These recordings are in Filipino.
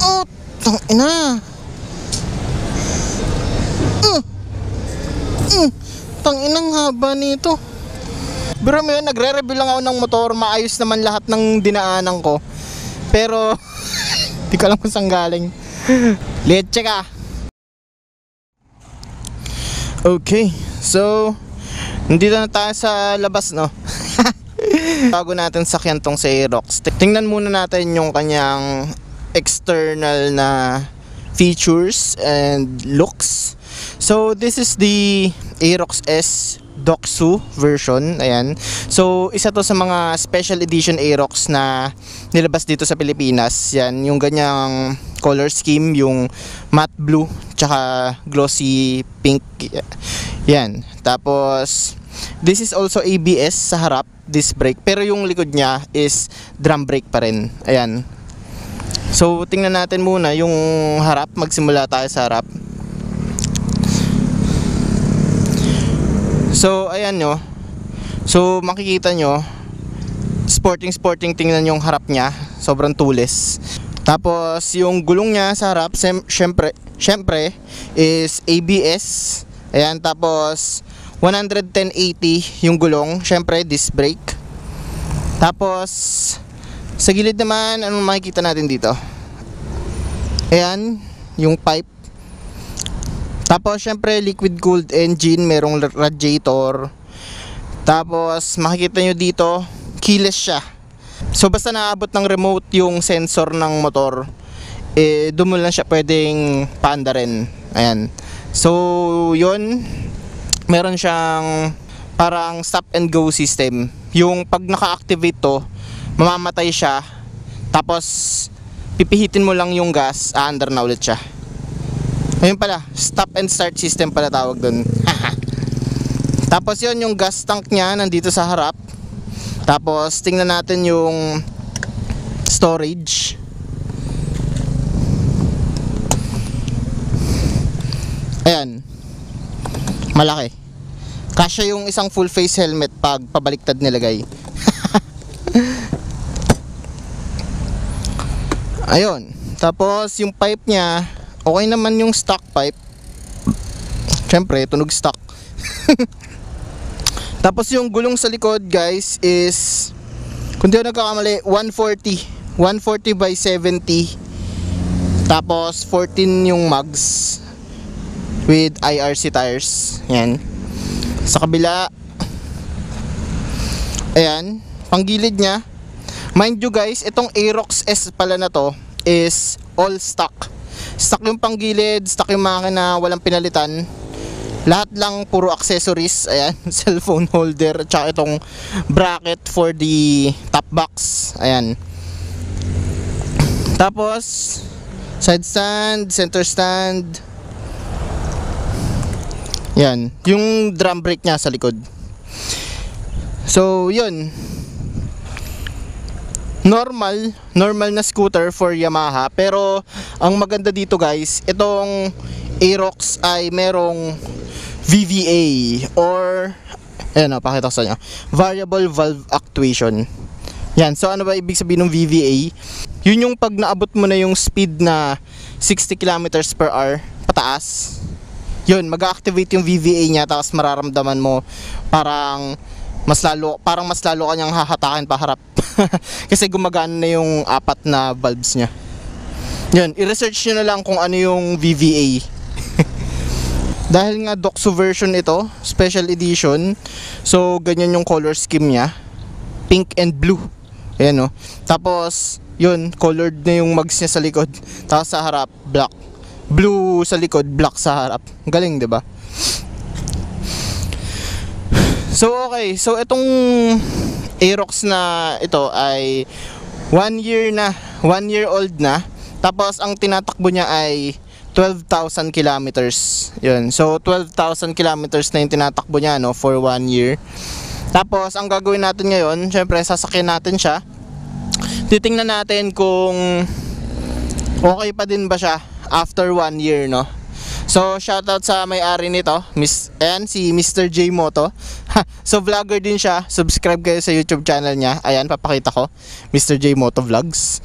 Oh, tangina. Tanginang haba nito. Pero may nagre-review lang ako ng motor, maayos naman lahat ng dinaanan ko. Pero di ko alam kung saan galing. Leche ka. Okay, so nandito na tayo sa labas, no? Bago natin sakyan tong si Aerox, tingnan muna natin yung kanyang external na features and looks. So this is the Aerox S Doxu version. Ayan. So isa to sa mga special edition Aerox na nilabas dito sa Pilipinas. Yan, yung ganyang color scheme, yung matte blue tsaka glossy pink. Yan. Tapos this is also ABS sa harap, disc brake, pero yung likod niya is drum brake pa rin. Ayan. So tingnan natin muna yung harap, magsimula tayo sa harap. So ayan nyo. So makikita nyo, sporting tingnan yung harap niya, sobrang tulis. Tapos yung gulong niya sa harap, syempre is ABS. Ayan, tapos 110/80 yung gulong, syempre disc brake. Tapos sa gilid naman, anong makikita natin dito? Ayan, yung pipe. Tapos syempre liquid cooled engine, merong radiator. Tapos makikita nyo dito, keyless siya. So basta naabot ng remote yung sensor ng motor, doon mo lang siya pwedeng paandarin. Ayan. So yun, meron siyang parang stop and go system. Yung pag naka-activate to, mamamatay siya. Tapos pipihitin mo lang yung gas, aandar na ulit siya. Ayun pala, stop and start system pala tawag dun. Tapos yun, yung gas tank niya nandito sa harap. Tapos tingnan natin yung storage. Ayan, malaki. Kasya yung isang full face helmet pag pabaliktad nilagay. Ayun, tapos yung pipe niya, okay naman yung stock pipe. Syempre, tunog stock. Tapos yung gulong sa likod, guys, is, kung di ako nagkakamali, 140 by 70. Tapos 14 yung mags with IRC tires. Yan. Sa kabila, ayan, panggilid niya. Mind you guys, itong Aerox S pala na to is all stock. Stock yung panggilid, stock yung makina, walang pinalitan. Lahat lang puro accessories. Ayan, cellphone holder, tsaka itong bracket for the top box. Ayan. Tapos side stand, center stand. Yan, yung drum brake niya sa likod. So yun, normal na scooter for Yamaha. Pero ang maganda dito guys, itong Aerox ay merong VVA, or ayan o, pakita ko sa inyo, variable valve actuation. Yan, so ano ba ibig sabihin ng VVA? Yun yung pag naabot mo na yung speed na 60 kilometers per hour pataas, yun, mag-activate yung VVA niya. Tapos mararamdaman mo parang mas lalo kanyang hahatakin pa harap. Kasi gumagana na yung apat na valves niya. Yun, i-research nyo na lang kung ano yung VVA. Dahil nga Doxu version ito, special edition, so ganyan yung color scheme niya, pink and blue. Ayan o. Tapos yun, colored na yung mags niya sa likod. Tapos sa harap, black. Blue sa likod, black sa harap. Galing, 'di ba? So okay, so itong Aerox na ito ay 1 year old na. Tapos ang tinatakbo niya ay 12,000 kilometers. Yun. So 12,000 kilometers na yung tinatakbo niya, no, for 1 year. Tapos ang gagawin natin ngayon, syempre sasakyan natin siya. Titingnan natin kung okay pa din ba siya after 1 year, no. So shoutout sa may-ari nito, si Mr. J Moto. So vlogger din siya. Subscribe kayo sa YouTube channel niya. Ayan, papakita ko, Mr. J Moto Vlogs.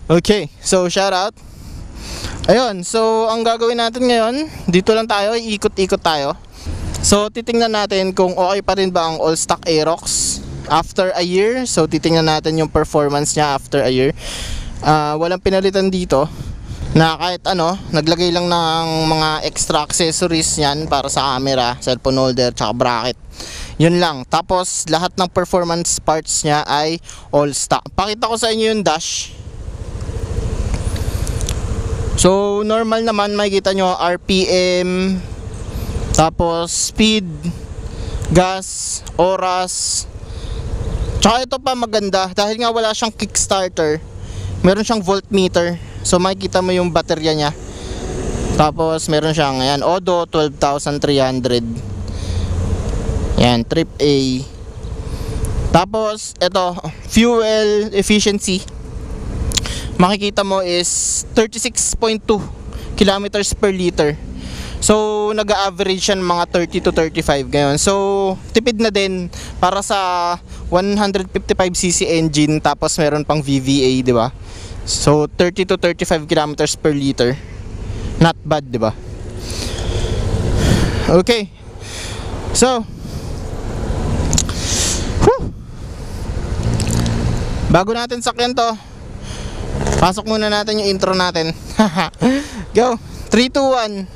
Okay, so shout out. Ayun, so ang gagawin natin ngayon, dito lang tayo, ikot-ikot tayo. So titingnan natin kung okay pa rin ba ang all stock Aerox after a year. So titingnan natin yung performance niya after a year. Walang pinalitan dito na kahit ano, naglagay lang ng mga extra accessories yan para sa camera, cellphone holder, tsaka bracket. Yun lang. Tapos lahat ng performance parts niya ay all stock. Pakita ko sa inyo yung dash. So normal naman, makikita nyo RPM, tapos speed, gas, oras. Tsaka ito pa maganda, dahil nga wala siyang kickstarter, meron siyang voltmeter. So makikita mo yung baterya niya. Tapos meron siyang ayan, Odo 12,300. Yan, trip A. Tapos ito, fuel efficiency, makikita mo is 36.2 kilometers per liter. So nag-average yan mga 30 to 35 ngayon. So tipid na din para sa 155cc engine, tapos meron pang VVA, di ba? So 30 to 35 kilometers per liter. Not bad, di ba? Okay. So bago natin sakyan to, pasok muna natin yung intro natin. Go. 3, 2, 1.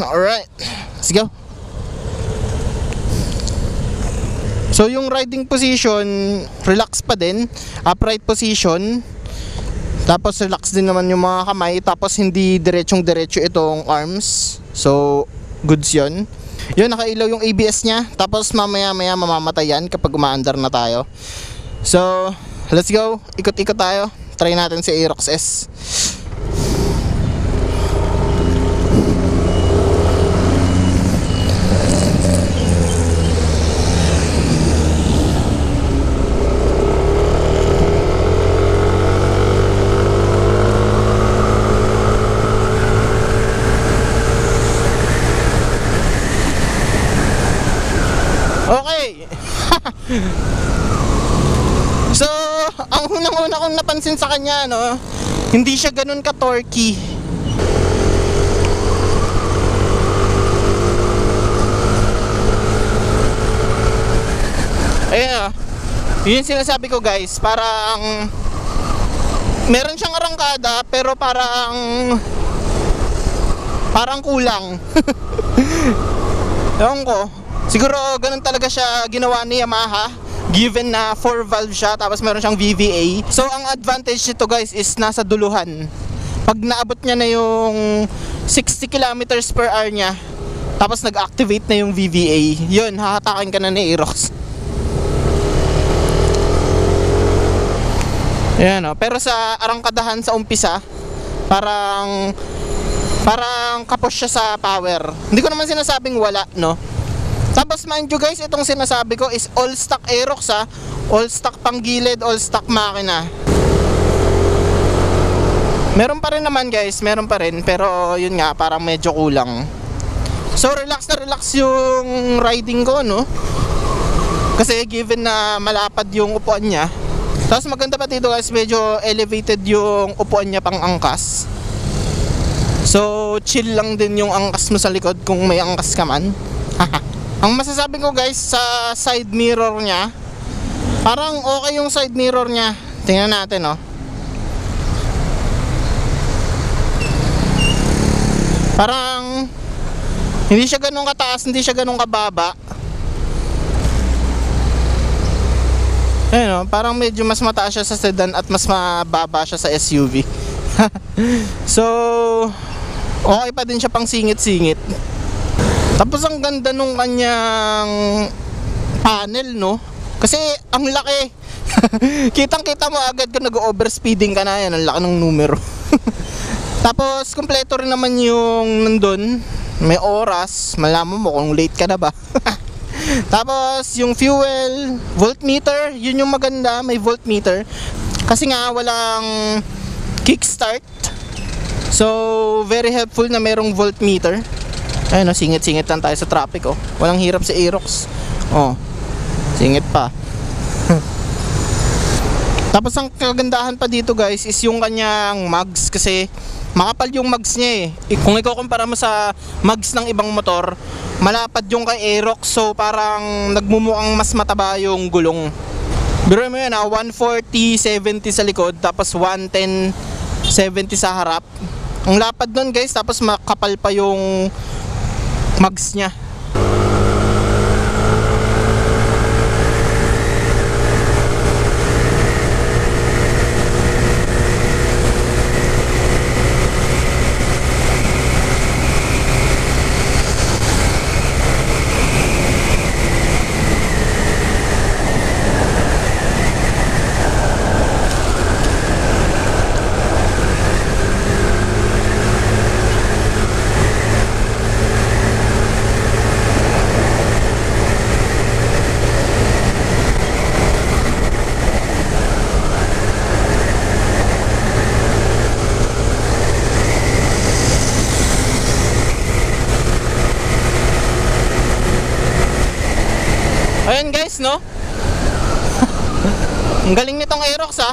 Alright, let's go. So yung riding position, relax pa din. Upright position. Tapos relax din naman yung mga kamay. Tapos hindi diretso itong arms. So goods yun. Yun, nakailaw yung ABS nya. Tapos mamaya mamamatay yan kapag umaandar na tayo. So let's go, ikot-ikot tayo. Try natin si Aerox S. Okay. So, ang unang-una kong napansin sa kanya, no, hindi siya ganun ka-torquey. Ayan, yun yung sinasabi ko guys, parang meron siyang arangkada pero parang kulang. Ewan ko, siguro ganun talaga siya ginawa ni Yamaha, given na 4 valve siya, tapos meron siyang VVA. So ang advantage nito guys is nasa duluhan. Pag naabot niya na yung 60 kilometers per hour niya, tapos nag-activate na yung VVA, yun, hahatakin ka na ni Aerox. Ayan, oh. Pero sa arangkadahan sa umpisa, parang kapos siya sa power. Hindi ko naman sinasabing wala, no? Tapos mind you guys, itong sinasabi ko is all stock Aerox, ha. All stock panggilid, all stock makina. Meron pa rin naman guys, meron pa rin, pero yun nga, parang medyo kulang. So relax na relax yung riding ko, no? Kasi given na malapad yung upuan niya. Tapos maganda pa dito guys, medyo elevated yung upuan niya pang angkas. So chill lang din yung angkas mo sa likod kung may angkas ka man. Ang masasabi ko guys, sa side mirror niya, parang okay yung side mirror niya. Tingnan natin, oh. Parang hindi siya ganun kataas, hindi siya ganun kababa. Ayun, oh, parang medyo mas mataas siya sa sedan at mas mababa siya sa SUV. So okay pa din siya pang singit-singit. Tapos ang ganda nung kanyang panel, no? Kasi ang laki. Kitang-kita mo agad kung nag-overspeeding ka na, yan, ang laki ng numero. Tapos kompleto rin naman yung nandun, may oras, malaman mo kung late ka na ba. Tapos yung fuel, voltmeter, yun yung maganda, may voltmeter. Kasi nga walang kickstart. So very helpful na merong voltmeter. Ayun, oh, singit-singit lang tayo sa traffic, oh. Walang hirap sa Aerox. Oh, singit pa. Tapos ang kagandahan pa dito guys is yung kanyang mags, kasi makapal yung mags niya eh. Kung ikukumpara mo sa mags ng ibang motor, malapad yung kay Aerox, so parang nagmumukhang mas mataba yung gulong. Biro mo yan, 140/70 sa likod, tapos 110/70 sa harap. Ang lapad nun guys, tapos makapal pa yung mags niya. Ayan guys, no? Ang galing nitong Aerox, ha?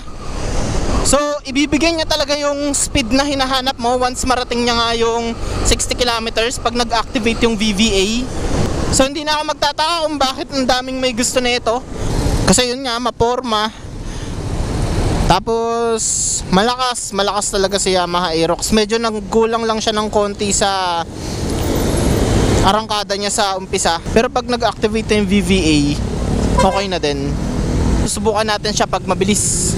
So, ibibigay niya talaga yung speed na hinahanap mo once marating niya nga yung 60 kilometers pag nag-activate yung VVA. So, hindi na ako magtataka kung bakit ang daming may gusto na ito. Kasi yun nga, maporma. Tapos, malakas talaga si Yamaha Aerox. Medyo naggulang lang siya ng konti sa arangkada niya sa umpisa, pero pag nag-activate yung VVA, okay na din. Susubukan natin siya pag mabilis.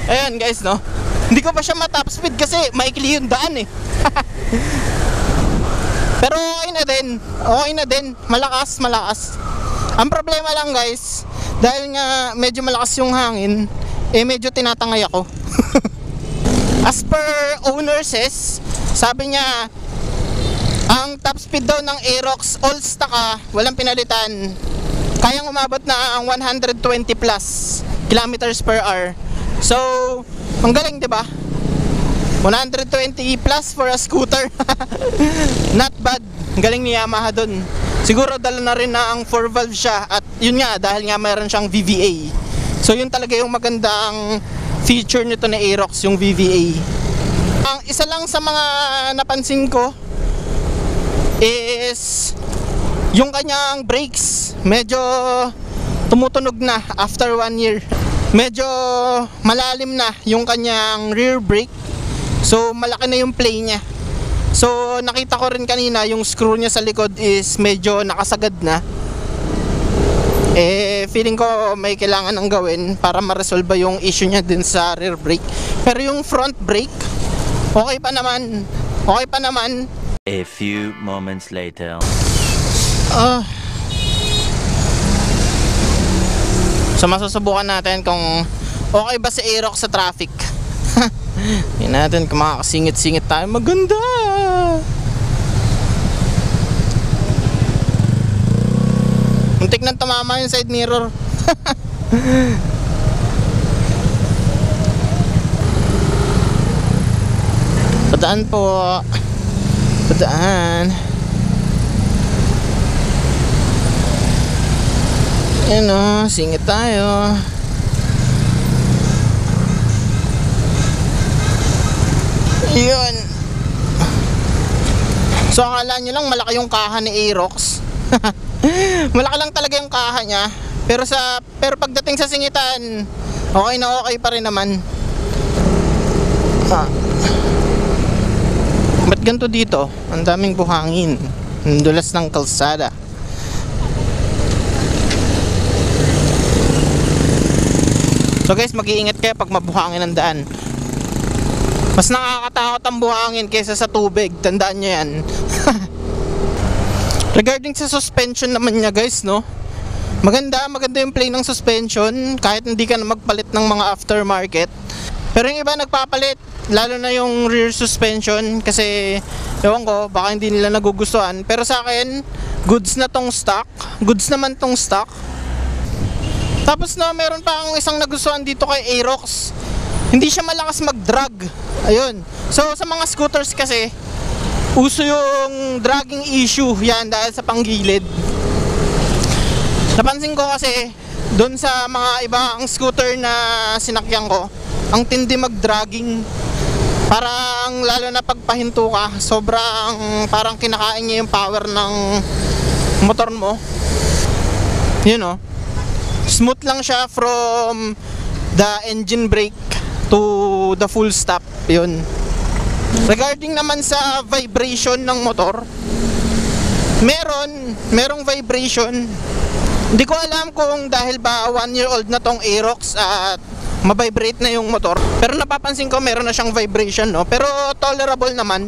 Ayan guys, no? Hindi ko pa siya matop speed kasi maikli yung daan eh. Pero okay na din, malakas. Ang problema lang guys, dahil nga medyo malakas yung hangin, medyo tinatangay ako. As per owner says, sabi niya, ang top speed daw ng Aerox, all stock walang pinalitan, kayang umabot na ang 120 plus kilometers per hour. So, ang galing, diba? 120 plus for a scooter. Not bad. Ang galing ni Yamaha dun. Siguro dala na rin na ang 4 valve siya. At yun nga, dahil nga mayroon siyang VVA. So yun talaga yung magandang feature nito na Aerox, yung VVA. Ang isa lang sa mga napansin ko is yung kanyang brakes. Medyo tumutunog na after 1 year. Medyo malalim na yung kanyang rear brake. So malaki na yung play niya. So nakita ko rin kanina yung screw niya sa likod is medyo nakasagad na. Feeling ko may kailangan ang gawin para ma-resolve yung issue niya din sa rear brake. Pero yung front brake, okay pa naman. A few moments later. So masusubukan natin kung okay ba si Aerox sa traffic. Tingnan natin kung makakasingit-singit tayo. Maganda! Muntik nang tumama yung side mirror. Padaan po. Padaan. Ayan o, singit tayo. Yun. So akala nyo lang malaki yung kaha ni Aerox. Malaki lang talaga yung kaha niya. Pero pagdating sa singitan, okay na okay pa rin naman. Ba't ganito dito? Ang daming buhangin. Ang dulas ng kalsada. So guys, mag-iingat kayo pag mabuhangin ang daan. Mas nakakatakot ang buhangin kaysa sa tubig. Tandaan nyo yan. Regarding sa suspension naman niya guys, no? Maganda yung play ng suspension. Kahit hindi ka na magpalit ng mga aftermarket. Pero yung iba nagpapalit. Lalo na yung rear suspension. Kasi, ewan ko, baka hindi nila nagugustuhan. Pero sa akin, goods na tong stock. Goods naman tong stock. Tapos na meron pa akong isang nagustuhan dito kay Aerox. Hindi siya malakas mag-drag. Ayun. So sa mga scooters kasi, uso yung dragging issue yan dahil sa panggilid. Napansin ko kasi doon sa mga ibang scooter na sinakyan ko, ang tindi mag-dragging. Parang lalo na pagpahinto ka, sobrang parang kinakain niya yung power ng motor mo. Yun o. Smooth lang siya from the engine brake to the full stop. Yun. Regarding naman sa vibration ng motor, merong vibration. Hindi ko alam kung dahil ba 1 year old na tong Aerox at mabibrate na yung motor. Pero napapansin ko meron na siyang vibration, no? Pero tolerable naman.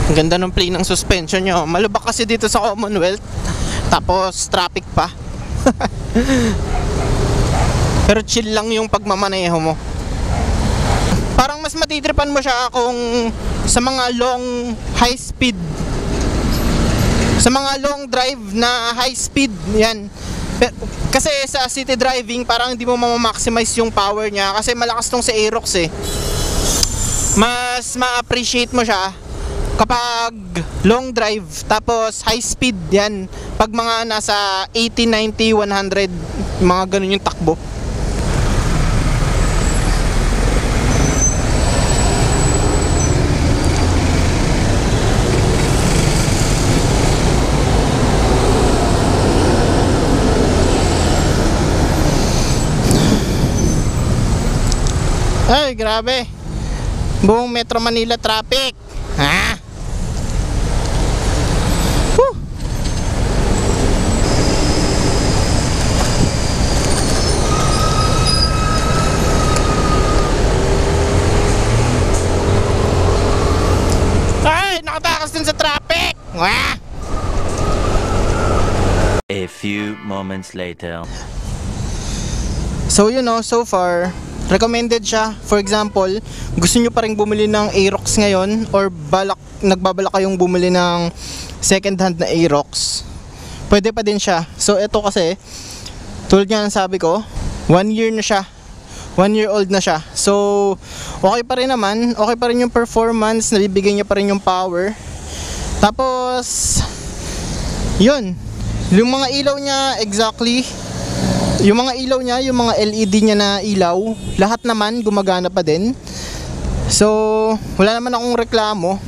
Ang ganda ng play ng suspension nyo. Malubak kasi dito sa Commonwealth. Tapos traffic pa. Pero chill lang yung pagmamaneho mo. Parang mas matitripan mo siya kung sa mga long high speed. Sa mga long drive na high speed, yan. Kasi sa city driving, parang hindi mo ma-maximize yung power niya. Kasi malakas tong sa Aerox eh. Mas ma-appreciate mo siya kapag long drive, tapos high speed yan. Pag mga nasa 80, 90, 100, mga ganun yung takbo. Ay, grabe. Buong Metro Manila traffic. Ha? Whew. Ay, nakatakas din sa traffic. Wah! A few moments later. So you know, so far recommended siya. For example, gusto nyo pa rin bumili ng Aerox ngayon or nagbabalak kayong bumili ng second hand na Aerox, pwede pa din siya. So ito kasi, tulad nga ng sabi ko, 1 year na siya, 1 year old na siya. So okay pa rin naman, okay pa rin yung performance, nabibigay niya pa rin yung power. Tapos yun, yung mga ilaw niya, exactly yung mga ilaw niya, yung mga LED niya na ilaw, lahat naman gumagana pa din. So wala naman akong reklamo.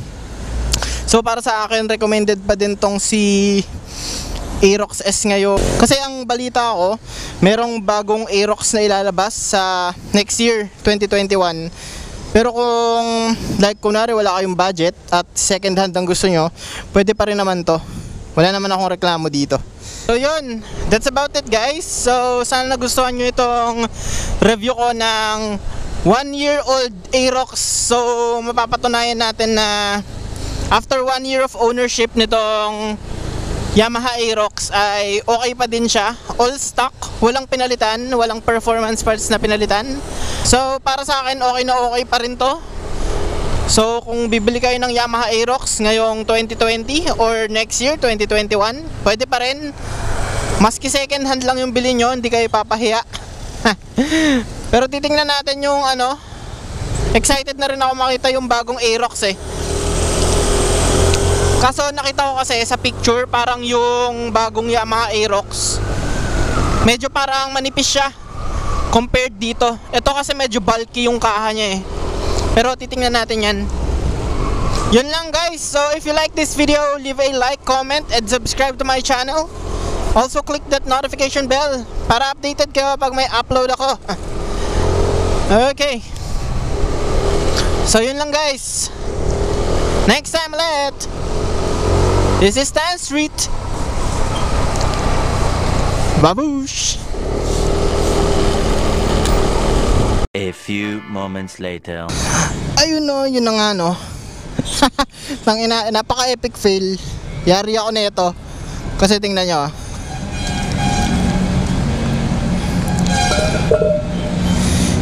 So para sa akin, recommended pa din tong si Aerox S ngayon. Kasi ang balita ko, merong bagong Aerox na ilalabas sa next year, 2021. Pero kung like kunwari wala kayong budget at second hand ang gusto nyo, pwede pa rin naman to. Wala naman akong reklamo dito. So yun, that's about it guys. So sana nagustuhan nyo itong review ko ng 1 year old Aerox. So mapapatunayan natin na after 1 year of ownership nitong Yamaha Aerox ay okay pa din siya. All stock, walang pinalitan, walang performance parts na pinalitan. So para sa akin okay na okay pa rin to. So kung bibili kayo ng Yamaha Aerox ngayong 2020 or next year 2021, pwede pa rin. Maski second hand lang yung bilhin nyo, hindi kayo papahiya. Pero titingnan natin yung Excited na rin ako makita yung bagong Aerox eh. Kaso nakita ko kasi sa picture parang yung bagong Yamaha Aerox medyo parang manipis siya compared dito. Ito kasi medyo bulky yung kaha niya eh. Pero titingnan natin yan. Yun lang guys. So if you like this video, leave a like, comment, and subscribe to my channel. Also click that notification bell para updated kayo pag may upload ako. Okay. So yun lang guys. Next time ulit. This is Stan Street. Babush. A few moments later. Ayun no, yun na nga no. Napaka-epic fail. Yari ako nito. Kasi tingnan nyo.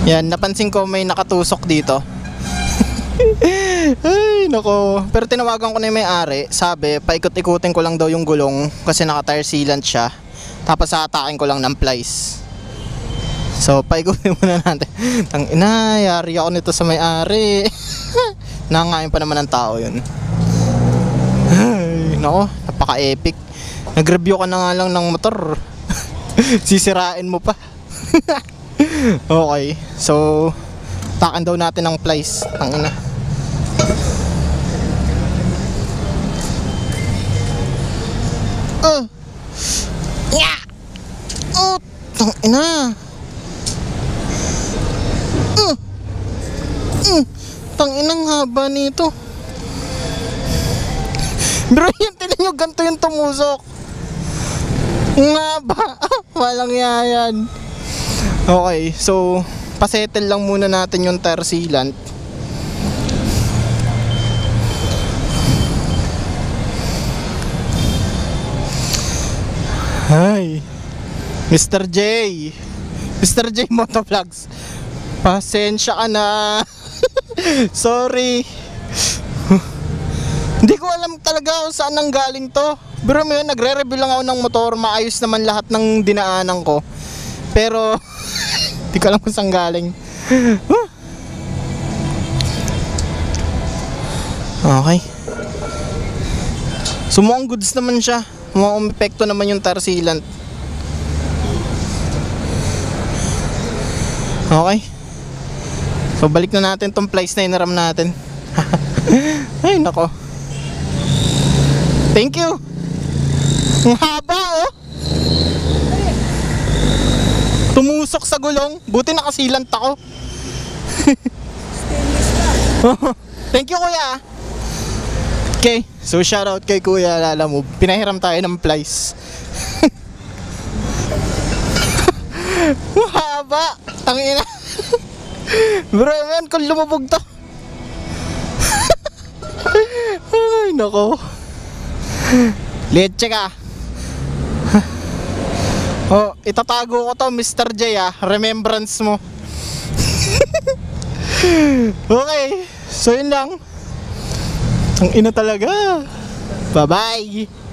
Yan, napansin ko may nakatusok dito. Ay, nako. Pero tinawagan ko na yung may-ari. Sabi, paikot-ikutin ko lang daw yung gulong kasi naka-tire sealant siya. Tapos atakin ko lang ng plies. So, paikutin muna natin. Tangina, yari ako nito sa may-ari. Nangangain pa naman ng tao yun. Ay, nako, napaka-epic. Nag-review ka na nga lang ng motor. Sisirain mo pa. Okay, so takan daw natin ng plies. Tangina. Yeah. Oh, tangina. Tanginang haba nito. Bro, yan tinan nyo, ganito yung tumusok. Nga ba? Walang yayan. Okay, so pasettle lang muna natin yung tire sealant. Hi, Mr. J. Mr. J Motovlogs. Pasensya ka na. Sorry. Hindi ko alam talaga kung saan nang galing to. Pero may nagre-review lang ako ng motor. Maayos naman lahat ng dinaanan ko. Pero hindi ko alam kung saan galing. Okay. So mukhang goods naman siya. Mukhang umepekto naman yung tire sealant. Okay. So balik na natin tong plies na inaram natin. Ay nako. Thank you. Ang haba oh. Tumusok sa gulong. Buti nakasilant ako. Thank you kuya. Okay, so shoutout kay Kuya Lalamove. Pinahiram tayo ng plies. Mahaba. Tangina. Bro, man, kung lumubog to. Ay, nako. Leche ka. Oh, itatago ko to, Mr. J ah. Remembrance mo. Okay, so yun lang. Ang ina talaga. Bye-bye.